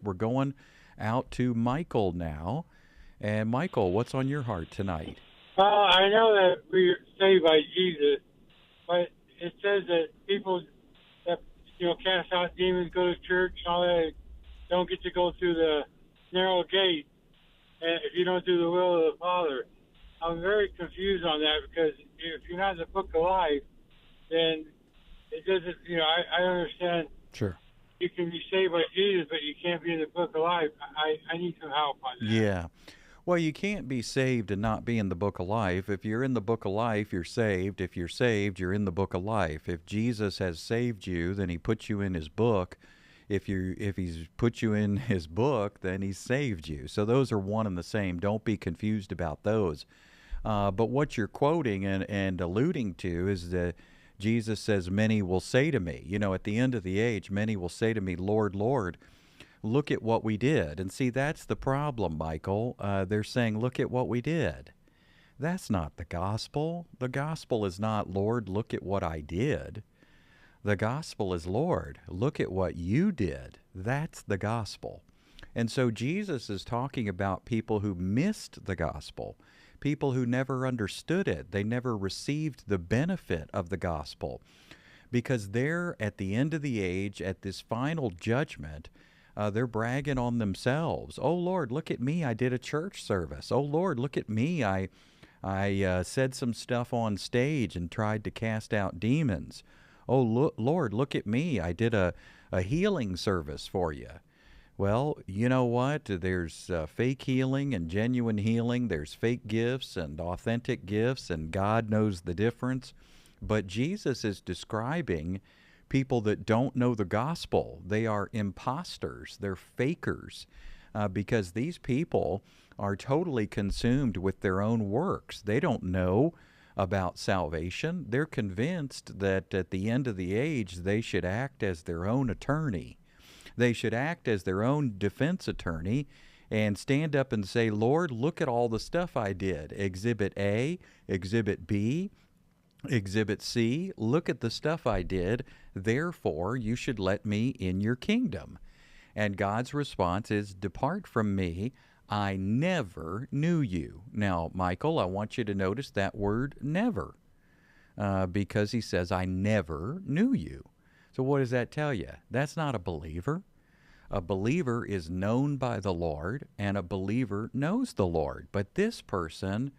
We're going out to Michael now. And Michael, what's on your heart tonight? Well, I know that we're saved by Jesus, but it says that people that cast out demons, go to church, and all that, don't get to go through the narrow gate, and if you don't do the will of the Father. I'm very confused on that because if you're not in the Book of Life, then it doesn't. I understand Sure. you can be saved by Jesus, but you can't be in the Book of Life. I need some help on that. Yeah. Well, you can't be saved and not be in the book of life. If you're in the book of life, you're saved. If you're saved, you're in the book of life. If Jesus has saved you, then he puts you in his book. If he's put you in his book, then he's saved you. So those are one and the same. Don't be confused about those. But what you're quoting and alluding to is that Jesus says, many will say to me, at the end of the age, many will say to me, Lord, Lord, look at what we did. And see, that's the problem, Michael. They're saying, look at what we did. That's not the gospel. The gospel is not, Lord, look at what I did. The gospel is, Lord, look at what you did. That's the gospel. And so Jesus is talking about people who missed the gospel, people who never understood it. They never received the benefit of the gospel because they're at the end of the age, at this final judgment. They're bragging on themselves. Oh Lord, look at me! I did a church service. Oh Lord, look at me! I said some stuff on stage and tried to cast out demons. Oh Lord, look at me! I did a healing service for you. Well, you know what? There's fake healing and genuine healing. There's fake gifts and authentic gifts, and God knows the difference. But Jesus is describing people that don't know the gospel. They are imposters, they're fakers, because these people are totally consumed with their own works. They don't know about salvation. They're convinced that at the end of the age, they should act as their own attorney. They should act as their own defense attorney and stand up and say, Lord, look at all the stuff I did. Exhibit A, Exhibit B, Exhibit C, look at the stuff I did. Therefore, you should let me in your kingdom. And God's response is, depart from me. I never knew you. Now, Michael, I want you to notice that word never, because he says, I never knew you. So what does that tell you? That's not a believer. A believer is known by the Lord, and a believer knows the Lord. But this person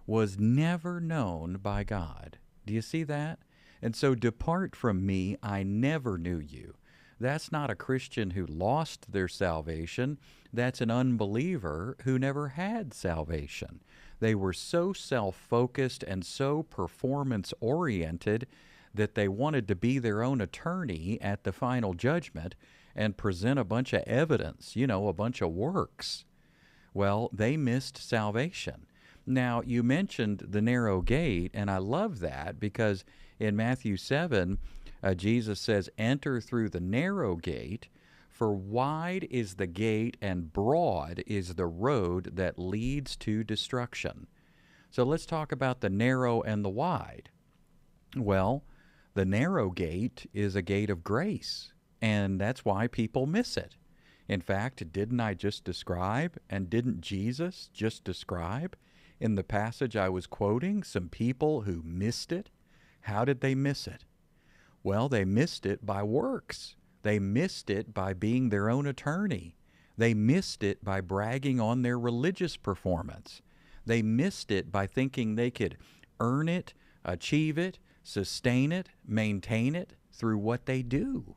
was never known by God. Do you see that? And so, depart from me, I never knew you. That's not a Christian who lost their salvation. That's an unbeliever who never had salvation. They were so self-focused and so performance-oriented that they wanted to be their own attorney at the final judgment and present a bunch of evidence, a bunch of works. Well, they missed salvation. Now, you mentioned the narrow gate, and I love that because in Matthew 7, Jesus says, enter through the narrow gate, for wide is the gate and broad is the road that leads to destruction. So let's talk about the narrow and the wide. Well, the narrow gate is a gate of grace, and that's why people miss it. In fact, didn't I just describe, and didn't Jesus just describe in the passage I was quoting, some people who missed it? How did they miss it? Well, they missed it by works. They missed it by being their own attorney. They missed it by bragging on their religious performance. They missed it by thinking they could earn it, achieve it, sustain it, maintain it through what they do.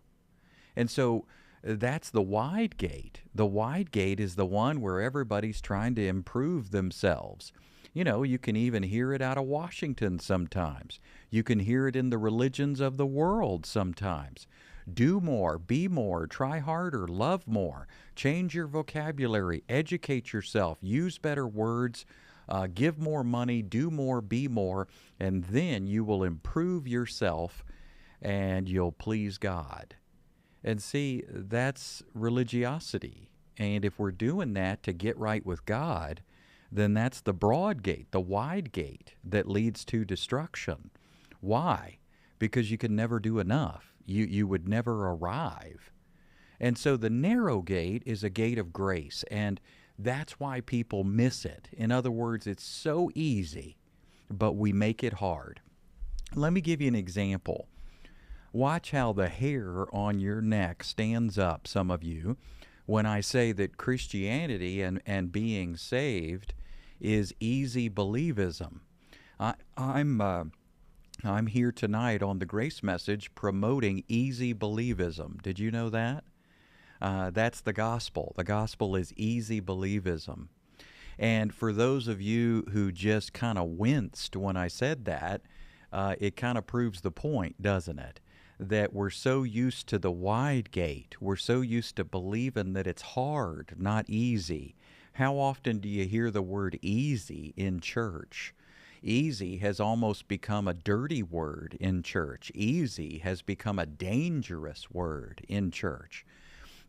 And so that's the wide gate. The wide gate is the one where everybody's trying to improve themselves. You can even hear it out of Washington sometimes. You can hear it in the religions of the world sometimes. Do more, be more, try harder, love more, change your vocabulary, educate yourself, use better words, give more money, do more, be more, and then you will improve yourself and you'll please God. And see, that's religiosity. And if we're doing that to get right with God, then that's the broad gate, the wide gate that leads to destruction. Why? Because you can never do enough. You would never arrive. And so the narrow gate is a gate of grace, and that's why people miss it. In other words, it's so easy, but we make it hard. Let me give you an example. Watch how the hair on your neck stands up, some of you, when I say that Christianity and being saved is easy believism. I, I'm uh, I'm here tonight on the Grace Message promoting easy believism. Did you know that? That's the gospel. The gospel is easy believism. And for those of you who just kind of winced when I said that, it kind of proves the point, doesn't it? That we're so used to the wide gate. We're so used to believing that it's hard, not easy. How often do you hear the word easy in church? Easy has almost become a dirty word in church. Easy has become a dangerous word in church.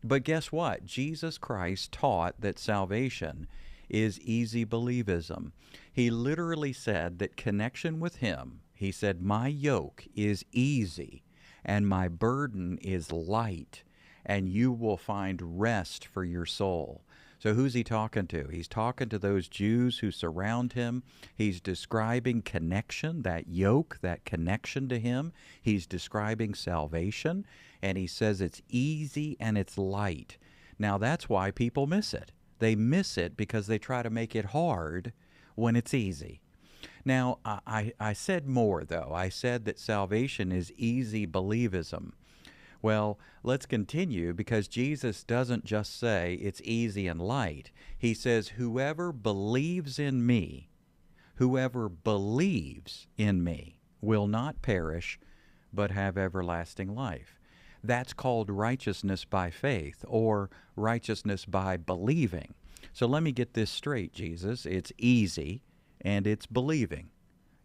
But guess what? Jesus Christ taught that salvation is easy believism. He literally said that connection with Him, He said, my yoke is easy and my burden is light, and you will find rest for your soul. So who's He talking to? He's talking to those Jews who surround Him. He's describing connection, that yoke, that connection to Him. He's describing salvation, and He says it's easy and it's light. Now that's why people miss it. They miss it because they try to make it hard when it's easy. Now, I said more, though. I said that salvation is easy believism. Well, let's continue, because Jesus doesn't just say it's easy and light. He says, whoever believes in me will not perish, but have everlasting life. That's called righteousness by faith, or righteousness by believing. So let me get this straight, Jesus. It's easy and it's believing.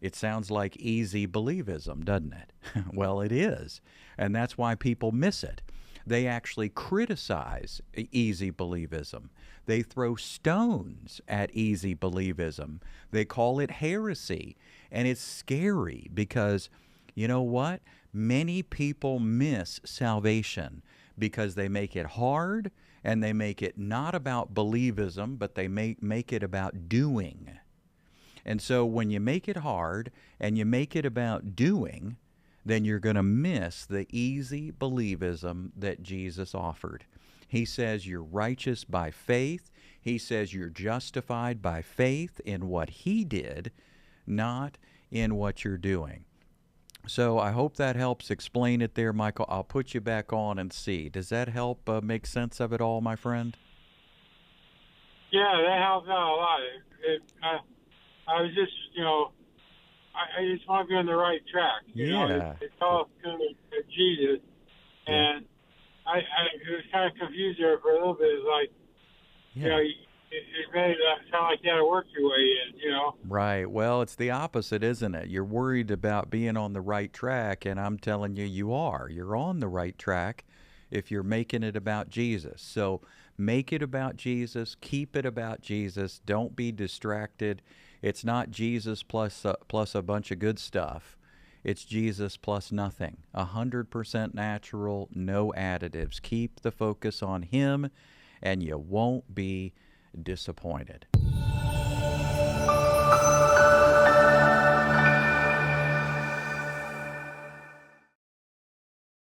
It sounds like easy believism, doesn't it? Well, it is. And that's why people miss it. They actually criticize easy believism. They throw stones at easy believism. They call it heresy. And it's scary because, you know what? Many people miss salvation because they make it hard, and they make it not about believism, but they make it about doing. And so when you make it hard and you make it about doing, then you're going to miss the easy believism that Jesus offered. He says you're righteous by faith. He says you're justified by faith in what He did, not in what you're doing. So I hope that helps explain it there, Michael. I'll put you back on and see. Does that help make sense of it all, my friend? Yeah, that helps out a lot. I was just, I just want to be on the right track. It's all coming to Jesus, and it was kind of confused there for a little bit. It's like, it made it sound like you had to work your way in, Right. Well, it's the opposite, isn't it? You're worried about being on the right track, and I'm telling you, you are. You're on the right track if you're making it about Jesus. So make it about Jesus. Keep it about Jesus. Don't be distracted. It's not Jesus plus a bunch of good stuff. It's Jesus plus nothing. 100% natural, no additives. Keep the focus on Him, and you won't be disappointed.